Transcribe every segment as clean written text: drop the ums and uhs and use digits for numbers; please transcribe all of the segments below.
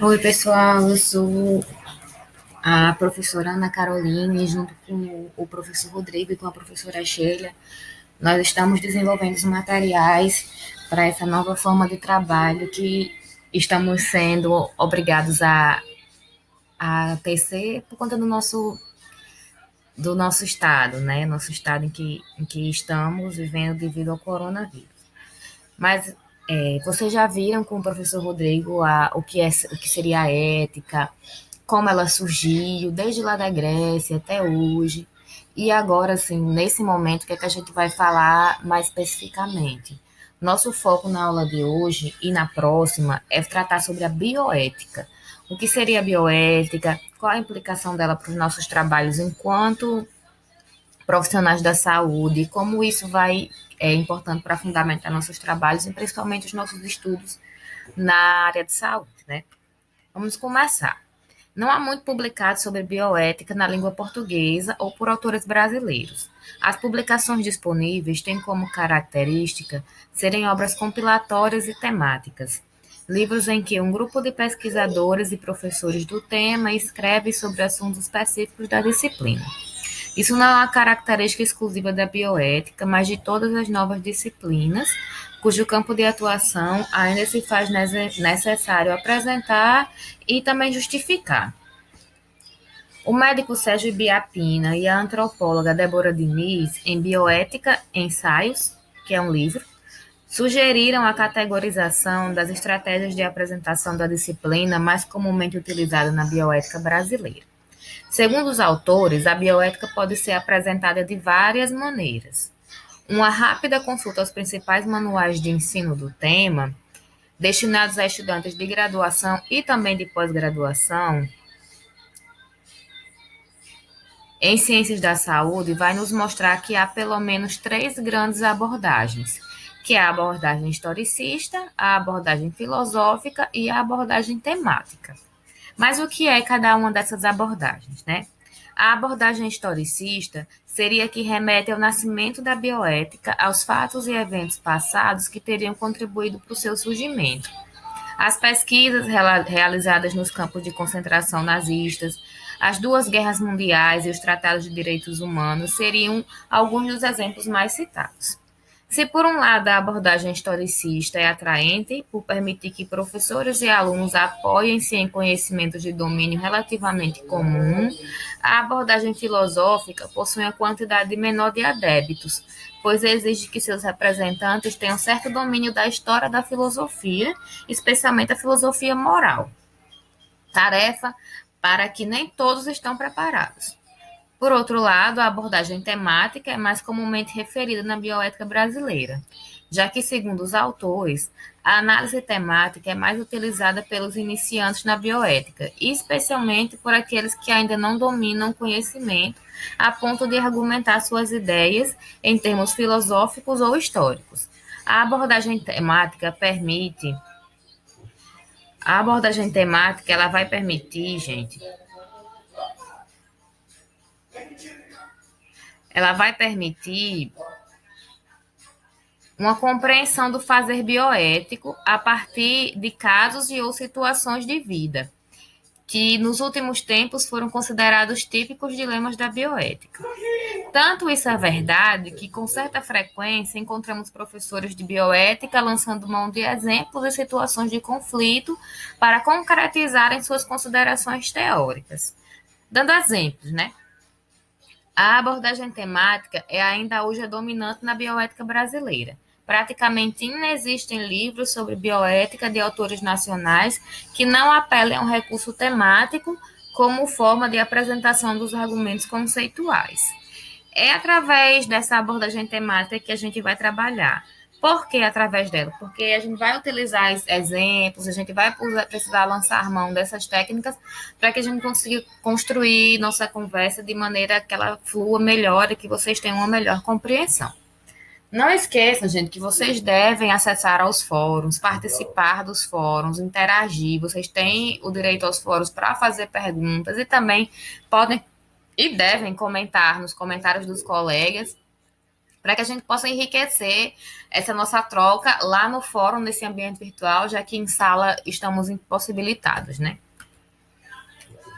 Oi, pessoal, eu sou a professora Ana Caroline, junto com o professor Rodrigo e com a professora Sheila. Nós estamos desenvolvendo os materiais para essa nova forma de trabalho que estamos sendo obrigados a tecer por conta do nosso estado, né? Nosso estado em que estamos vivendo devido ao coronavírus. Mas vocês já viram com o professor Rodrigo o que seria a ética, como ela surgiu, desde lá da Grécia até hoje. E agora, assim, nesse momento, o que é que a gente vai falar mais especificamente? Nosso foco na aula de hoje e na próxima é tratar sobre a bioética. O que seria a bioética? Qual a implicação dela para os nossos trabalhos enquanto profissionais da saúde? Como isso é importante para fundamentar nossos trabalhos e principalmente os nossos estudos na área de saúde, né? Vamos começar. Não há muito publicado sobre bioética na língua portuguesa ou por autores brasileiros. As publicações disponíveis têm como característica serem obras compilatórias e temáticas, livros em que um grupo de pesquisadores e professores do tema escreve sobre assuntos específicos da disciplina. Isso não é uma característica exclusiva da bioética, mas de todas as novas disciplinas, cujo campo de atuação ainda se faz necessário apresentar e também justificar. O médico Sérgio Biapina e a antropóloga Débora Diniz, em Bioética Ensaios, que é um livro, sugeriram a categorização das estratégias de apresentação da disciplina mais comumente utilizada na bioética brasileira. Segundo os autores, a bioética pode ser apresentada de várias maneiras. Uma rápida consulta aos principais manuais de ensino do tema, destinados a estudantes de graduação e também de pós-graduação, em ciências da saúde, vai nos mostrar que há pelo menos três grandes abordagens, que é a abordagem historicista, a abordagem filosófica e a abordagem temática. Mas o que é cada uma dessas abordagens, né? A abordagem historicista seria que remete ao nascimento da bioética, aos fatos e eventos passados que teriam contribuído para o seu surgimento. As pesquisas realizadas nos campos de concentração nazistas, as duas guerras mundiais e os tratados de direitos humanos seriam alguns dos exemplos mais citados. Se, por um lado, a abordagem historicista é atraente por permitir que professores e alunos apoiem-se em conhecimentos de domínio relativamente comum, a abordagem filosófica possui uma quantidade menor de adeptos, pois exige que seus representantes tenham certo domínio da história da filosofia, especialmente a filosofia moral. Tarefa para que nem todos estão preparados. Por outro lado, a abordagem temática é mais comumente referida na bioética brasileira, já que, segundo os autores, a análise temática é mais utilizada pelos iniciantes na bioética, especialmente por aqueles que ainda não dominam o conhecimento a ponto de argumentar suas ideias em termos filosóficos ou históricos. A abordagem temática permite... A abordagem temática, ela vai permitir, gente, ela vai permitir uma compreensão do fazer bioético a partir de casos e ou situações de vida, que nos últimos tempos foram considerados típicos dilemas da bioética. Tanto isso é verdade que, com certa frequência, encontramos professores de bioética lançando mão de exemplos e situações de conflito para concretizarem suas considerações teóricas. Dando exemplos, né? A abordagem temática é ainda hoje a dominante na bioética brasileira. Praticamente inexistem livros sobre bioética de autores nacionais que não apelem a um recurso temático como forma de apresentação dos argumentos conceituais. É através dessa abordagem temática que a gente vai trabalhar. Por que através dela? Porque a gente vai utilizar exemplos, a gente vai precisar lançar mão dessas técnicas para que a gente consiga construir nossa conversa de maneira que ela flua melhor e que vocês tenham uma melhor compreensão. Não esqueçam, gente, que vocês devem acessar aos fóruns, participar dos fóruns, interagir. Vocês têm o direito aos fóruns para fazer perguntas e também podem e devem comentar nos comentários dos colegas para que a gente possa enriquecer essa nossa troca lá no fórum, nesse ambiente virtual, já que em sala estamos impossibilitados, né?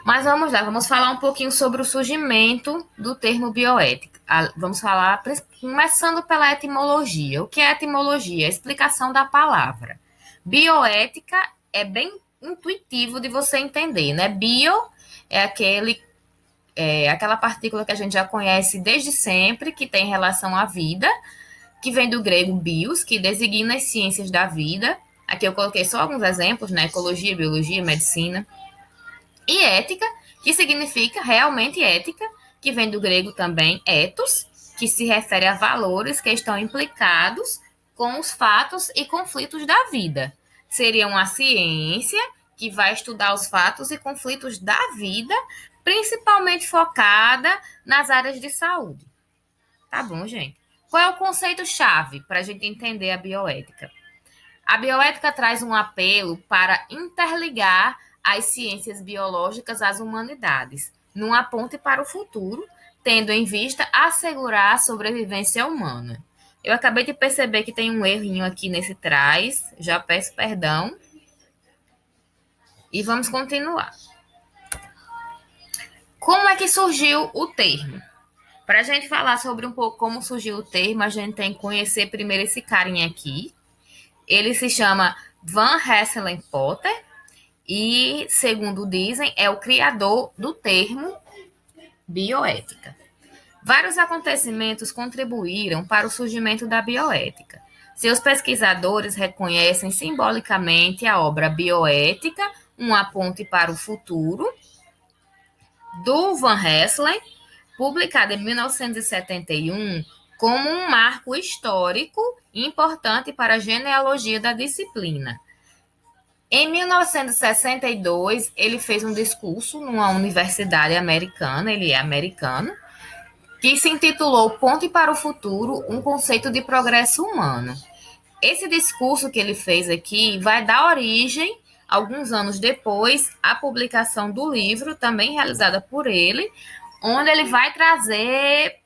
Mas vamos lá, vamos falar um pouquinho sobre o surgimento do termo bioética. Vamos falar, começando pela etimologia. O que é etimologia? A explicação da palavra. Bioética é bem intuitivo de você entender, né? Bio é aquela partícula que a gente já conhece desde sempre, que tem relação à vida, que vem do grego bios, que designa as ciências da vida. Aqui eu coloquei só alguns exemplos, né? Ecologia, biologia, medicina. E ética, que significa realmente ética, que vem do grego também ethos, que se refere a valores que estão implicados com os fatos e conflitos da vida. Seria uma ciência que vai estudar os fatos e conflitos da vida, principalmente focada nas áreas de saúde. Tá bom, gente? Qual é o conceito-chave para a gente entender a bioética? A bioética traz um apelo para interligar as ciências biológicas às humanidades, numa ponte para o futuro, tendo em vista assegurar a sobrevivência humana. Eu acabei de perceber que tem um errinho aqui nesse trás, já peço perdão. E vamos continuar. Como é que surgiu o termo? Para a gente falar sobre um pouco como surgiu o termo, a gente tem que conhecer primeiro esse carinha aqui. Ele se chama Van Hesselen Potter e, segundo dizem, é o criador do termo bioética. Vários acontecimentos contribuíram para o surgimento da bioética. Seus pesquisadores reconhecem simbolicamente a obra Bioética, uma ponte para o futuro, do Van Hesselen, publicada em 1971, como um marco histórico importante para a genealogia da disciplina. Em 1962, ele fez um discurso numa universidade americana, ele é americano, que se intitulou Ponte para o Futuro, um conceito de progresso humano. Esse discurso que ele fez aqui vai dar origem, alguns anos depois, à publicação do livro, também realizada por ele, onde ele vai trazer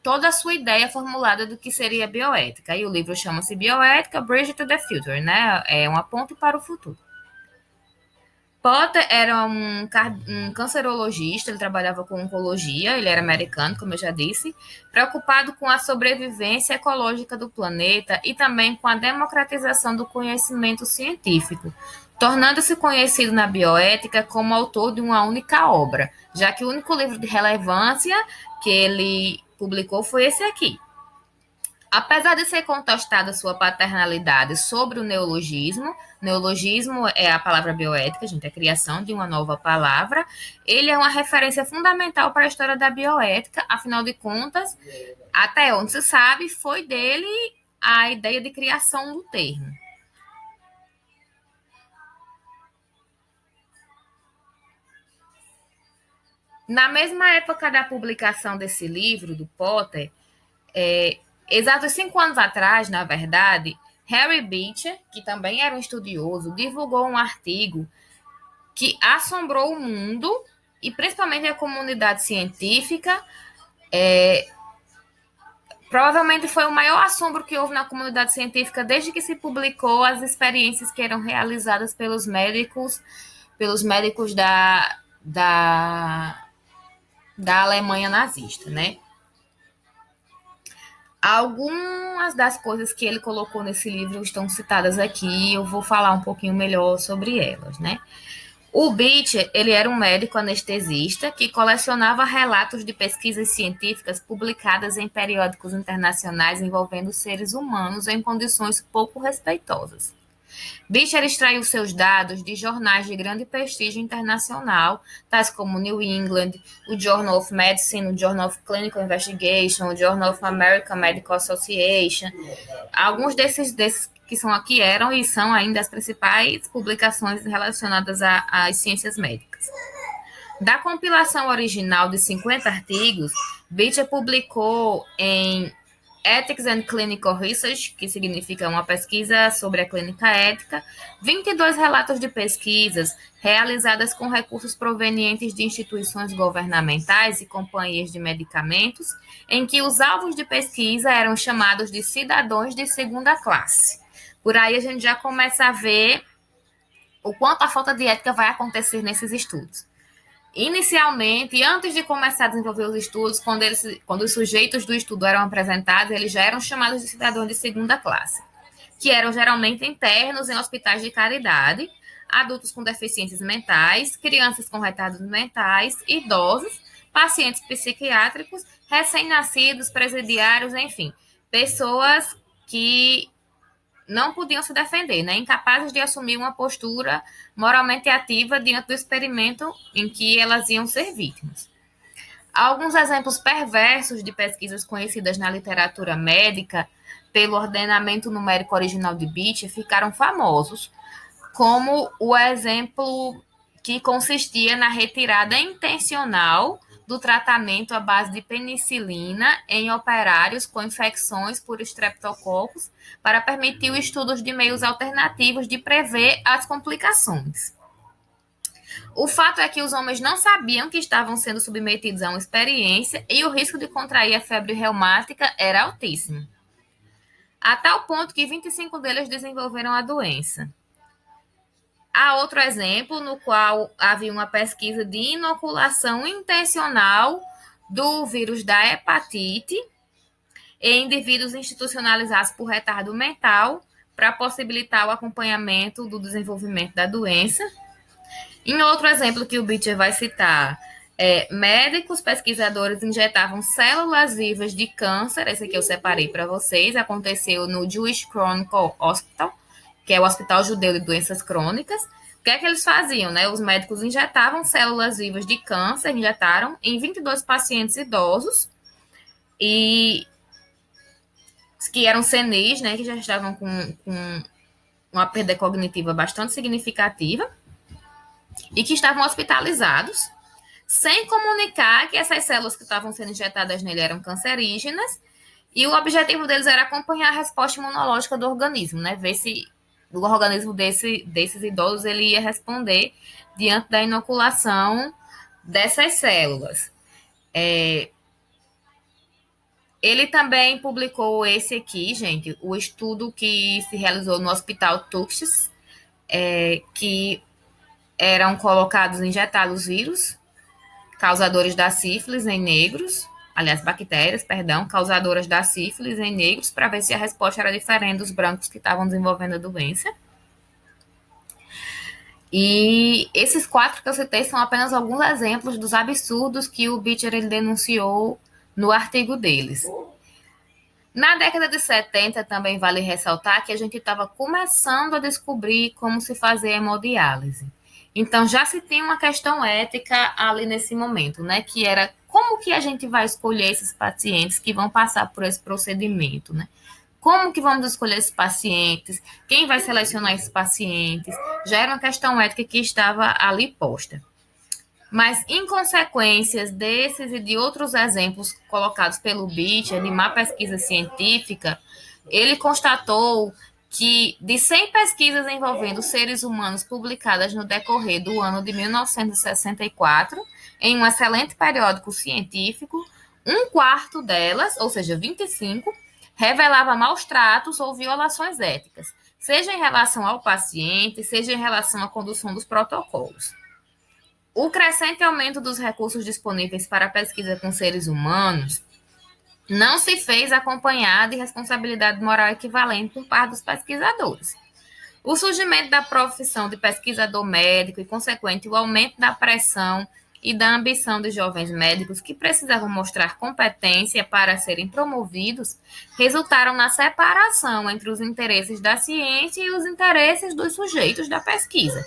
toda a sua ideia formulada do que seria bioética. E o livro chama-se Bioética, Bridge to the Future, né? É uma ponte para o futuro. Potter era um cancerologista, ele trabalhava com oncologia, ele era americano, como eu já disse, preocupado com a sobrevivência ecológica do planeta e também com a democratização do conhecimento científico, tornando-se conhecido na bioética como autor de uma única obra, já que o único livro de relevância que ele publicou foi esse aqui. Apesar de ser contestada sua paternalidade sobre o neologismo é a palavra bioética, gente, é a criação de uma nova palavra, ele é uma referência fundamental para a história da bioética, afinal de contas, até onde se sabe, foi dele a ideia de criação do termo. Na mesma época da publicação desse livro, do Potter, exatos 5 anos atrás, na verdade, Harry Beecher, que também era um estudioso, divulgou um artigo que assombrou o mundo e principalmente a comunidade científica. Provavelmente foi o maior assombro que houve na comunidade científica desde que se publicou as experiências que eram realizadas pelos médicos da Alemanha nazista, né? Algumas das coisas que ele colocou nesse livro estão citadas aqui, eu vou falar um pouquinho melhor sobre elas, né? O Beecher, ele era um médico anestesista que colecionava relatos de pesquisas científicas publicadas em periódicos internacionais envolvendo seres humanos em condições pouco respeitosas. Beecher extraiu seus dados de jornais de grande prestígio internacional, tais como New England, o Journal of Medicine, o Journal of Clinical Investigation, o Journal of American Medical Association. Alguns desses que são aqui eram e são ainda as principais publicações relacionadas às ciências médicas. Da compilação original de 50 artigos, Beecher publicou em Ethics and Clinical Research, que significa uma pesquisa sobre a clínica ética, 22 relatos de pesquisas realizadas com recursos provenientes de instituições governamentais e companhias de medicamentos, em que os alvos de pesquisa eram chamados de cidadãos de segunda classe. Por aí a gente já começa a ver o quanto a falta de ética vai acontecer nesses estudos. Inicialmente, antes de começar a desenvolver os estudos, quando os sujeitos do estudo eram apresentados, eles já eram chamados de cidadãos de segunda classe, que eram geralmente internos em hospitais de caridade, adultos com deficiências mentais, crianças com retardos mentais, idosos, pacientes psiquiátricos, recém-nascidos, presidiários, enfim, pessoas que não podiam se defender, né? Incapazes de assumir uma postura moralmente ativa diante do experimento em que elas iam ser vítimas. Alguns exemplos perversos de pesquisas conhecidas na literatura médica pelo ordenamento numérico original de Beecher ficaram famosos, como o exemplo que consistia na retirada intencional do tratamento à base de penicilina em operários com infecções por estreptococos para permitir o estudo de meios alternativos de prever as complicações. O fato é que os homens não sabiam que estavam sendo submetidos a uma experiência e o risco de contrair a febre reumática era altíssimo, a tal ponto que 25 deles desenvolveram a doença. Há outro exemplo no qual havia uma pesquisa de inoculação intencional do vírus da hepatite em indivíduos institucionalizados por retardo mental para possibilitar o acompanhamento do desenvolvimento da doença. Em outro exemplo que o Beecher vai citar, médicos pesquisadores injetavam células vivas de câncer, esse aqui eu separei para vocês, aconteceu no Jewish Chronicle Hospital, que é o Hospital Judeu de Doenças Crônicas. O que é que eles faziam, né? Os médicos injetavam células vivas de câncer, injetaram em 22 pacientes idosos, e que eram senis, né? Que já estavam com uma perda cognitiva bastante significativa e que estavam hospitalizados, sem comunicar que essas células que estavam sendo injetadas nele eram cancerígenas, e o objetivo deles era acompanhar a resposta imunológica do organismo, né? Ver se o organismo desses idosos ele ia responder diante da inoculação dessas células. Ele também publicou esse aqui, gente, o estudo que se realizou no Hospital Tuxtlas, que eram colocados, injetados vírus causadores da sífilis em negros, aliás, bactérias, perdão, causadoras da sífilis em negros, para ver se a resposta era diferente dos brancos que estavam desenvolvendo a doença. E esses 4 que eu citei são apenas alguns exemplos dos absurdos que o Beecher ele denunciou no artigo deles. Na década de 70, também vale ressaltar que a gente estava começando a descobrir como se fazer hemodiálise. Então, já se tem uma questão ética ali nesse momento, né? Que era como que a gente vai escolher esses pacientes que vão passar por esse procedimento, né? Como que vamos escolher esses pacientes? Quem vai selecionar esses pacientes? Já era uma questão ética que estava ali posta. Mas, em consequências desses e de outros exemplos colocados pelo Beecher, de má pesquisa científica, ele constatou que de 100 pesquisas envolvendo seres humanos publicadas no decorrer do ano de 1964, em um excelente periódico científico, 1/4 delas, ou seja, 25, revelava maus tratos ou violações éticas, seja em relação ao paciente, seja em relação à condução dos protocolos. O crescente aumento dos recursos disponíveis para a pesquisa com seres humanos não se fez acompanhado de responsabilidade moral equivalente por parte dos pesquisadores. O surgimento da profissão de pesquisador médico e, consequente, o aumento da pressão e da ambição dos jovens médicos que precisavam mostrar competência para serem promovidos resultaram na separação entre os interesses da ciência e os interesses dos sujeitos da pesquisa,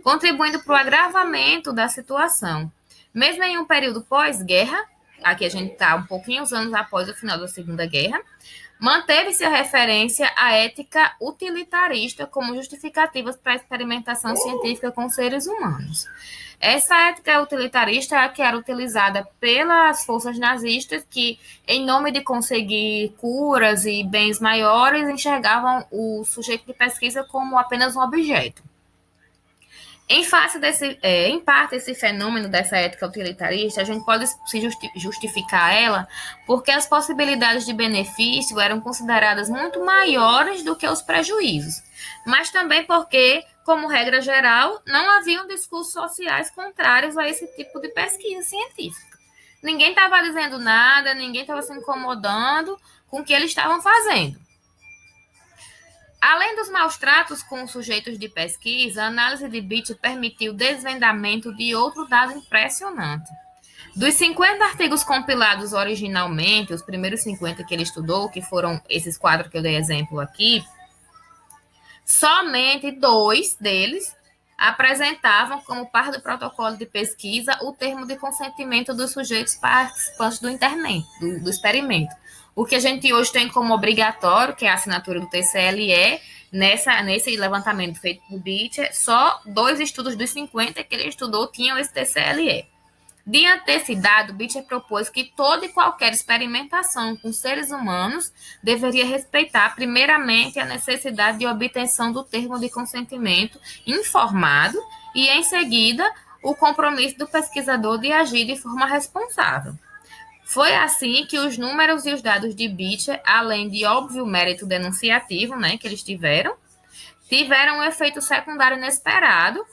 contribuindo para o agravamento da situação. Mesmo em um período pós-guerra, aqui a gente está um pouquinho anos após o final da Segunda Guerra, Manteve-se a referência à ética utilitarista como justificativas para a experimentação científica com seres humanos. Essa ética utilitarista é a que era utilizada pelas forças nazistas que, em nome de conseguir curas e bens maiores, enxergavam o sujeito de pesquisa como apenas um objeto. Em parte, esse fenômeno dessa ética utilitarista, a gente pode se justificar ela porque as possibilidades de benefício eram consideradas muito maiores do que os prejuízos, mas também porque, como regra geral, não haviam discursos sociais contrários a esse tipo de pesquisa científica. Ninguém estava dizendo nada, ninguém estava se incomodando com o que eles estavam fazendo. Além dos maus tratos com os sujeitos de pesquisa, a análise de Beach permitiu o desvendamento de outro dado impressionante. Dos 50 artigos compilados originalmente, os primeiros 50 que ele estudou, que foram esses 4 que eu dei exemplo aqui, somente 2 deles apresentavam, como parte do protocolo de pesquisa, o termo de consentimento dos sujeitos participantes do experimento. O que a gente hoje tem como obrigatório, que é a assinatura do TCLE, nesse levantamento feito por Beach, só 2 estudos dos 50 que ele estudou tinham esse TCLE. Diante desse dado, Beecher propôs que toda e qualquer experimentação com seres humanos deveria respeitar, primeiramente, a necessidade de obtenção do termo de consentimento informado e, em seguida, o compromisso do pesquisador de agir de forma responsável. Foi assim que os números e os dados de Beecher, além de óbvio mérito denunciativo, que eles tiveram um efeito secundário inesperado,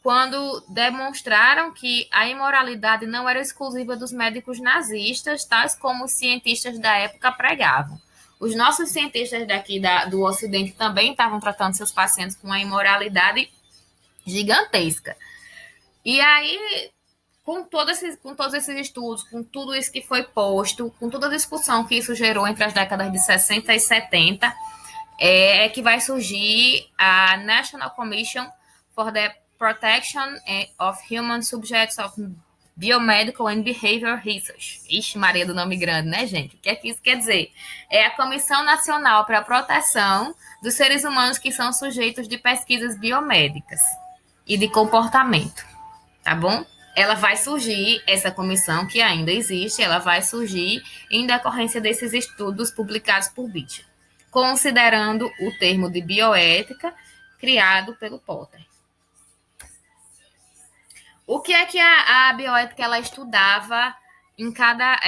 quando demonstraram que a imoralidade não era exclusiva dos médicos nazistas, tais como os cientistas da época pregavam. Os nossos cientistas daqui do Ocidente também estavam tratando seus pacientes com uma imoralidade gigantesca. E aí, com todos esses estudos, com tudo isso que foi posto, com toda a discussão que isso gerou entre as décadas de 60 e 70, é que vai surgir a National Commission for the Protection of Human Subjects of Biomedical and Behavioral Research. Ixi, Maria do nome grande, né, gente? O que é que isso quer dizer? É a Comissão Nacional para a Proteção dos Seres Humanos que são sujeitos de pesquisas biomédicas e de comportamento, tá bom? Ela vai surgir, essa comissão que ainda existe, ela vai surgir em decorrência desses estudos publicados por Beecher, considerando o termo de bioética criado pelo Potter. O que é que a bioética ela estudava em cada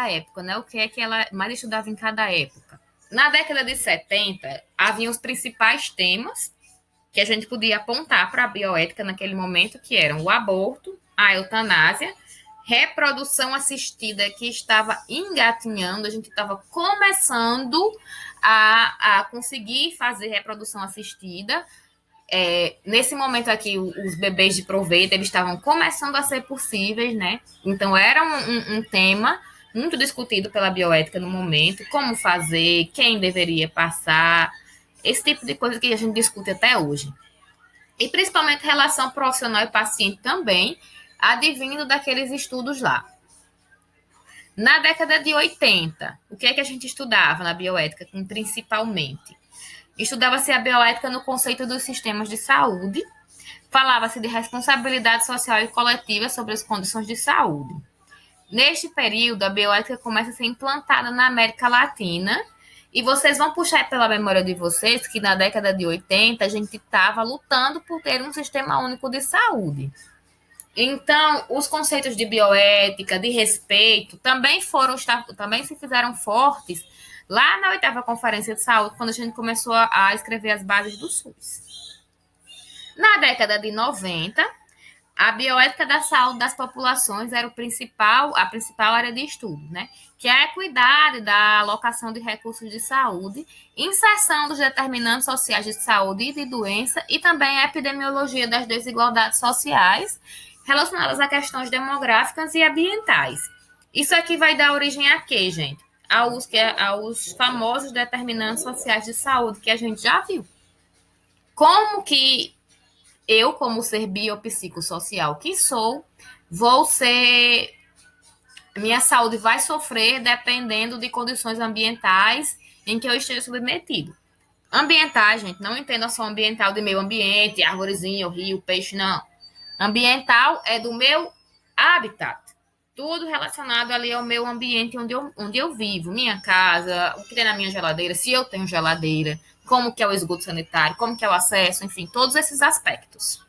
época, né? O que é que ela mais estudava em cada época? Na década de 70, haviam os principais temas que a gente podia apontar para a bioética naquele momento, que eram o aborto, a eutanásia, reprodução assistida, que estava engatinhando, a gente estava começando a conseguir fazer reprodução assistida. Nesse momento aqui, os bebês de proveito, eles estavam começando a ser possíveis, né? Então, era um tema muito discutido pela bioética no momento, como fazer, quem deveria passar, esse tipo de coisa que a gente discute até hoje. E principalmente relação profissional e paciente também, advindo daqueles estudos lá. Na década de 80, o que é que a gente estudava na bioética, principalmente? Estudava-se a bioética no conceito dos sistemas de saúde, falava-se de responsabilidade social e coletiva sobre as condições de saúde. Neste período, a bioética começa a ser implantada na América Latina, e vocês vão puxar pela memória de vocês que na década de 80 a gente estava lutando por ter um sistema único de saúde. Então, os conceitos de bioética, de respeito, também se fizeram fortes lá na 8ª Conferência de Saúde, quando a gente começou a escrever as bases do SUS. Na década de 90, a bioética da saúde das populações era a principal área de estudo, né? Que é a equidade da alocação de recursos de saúde, inserção dos determinantes sociais de saúde e de doença, e também a epidemiologia das desigualdades sociais relacionadas a questões demográficas e ambientais. Isso aqui vai dar origem a quê, gente? Aos famosos determinantes sociais de saúde que a gente já viu. Como que eu, como ser biopsicossocial que sou, minha saúde vai sofrer dependendo de condições ambientais em que eu esteja submetido. Ambiental, gente, não entenda só ambiental de meio ambiente, arvorezinha, rio, peixe, não. Ambiental é do meu habitat. Tudo relacionado ali ao meu ambiente onde eu vivo, minha casa, o que tem na minha geladeira, se eu tenho geladeira, como que é o esgoto sanitário, como que é o acesso, enfim, todos esses aspectos.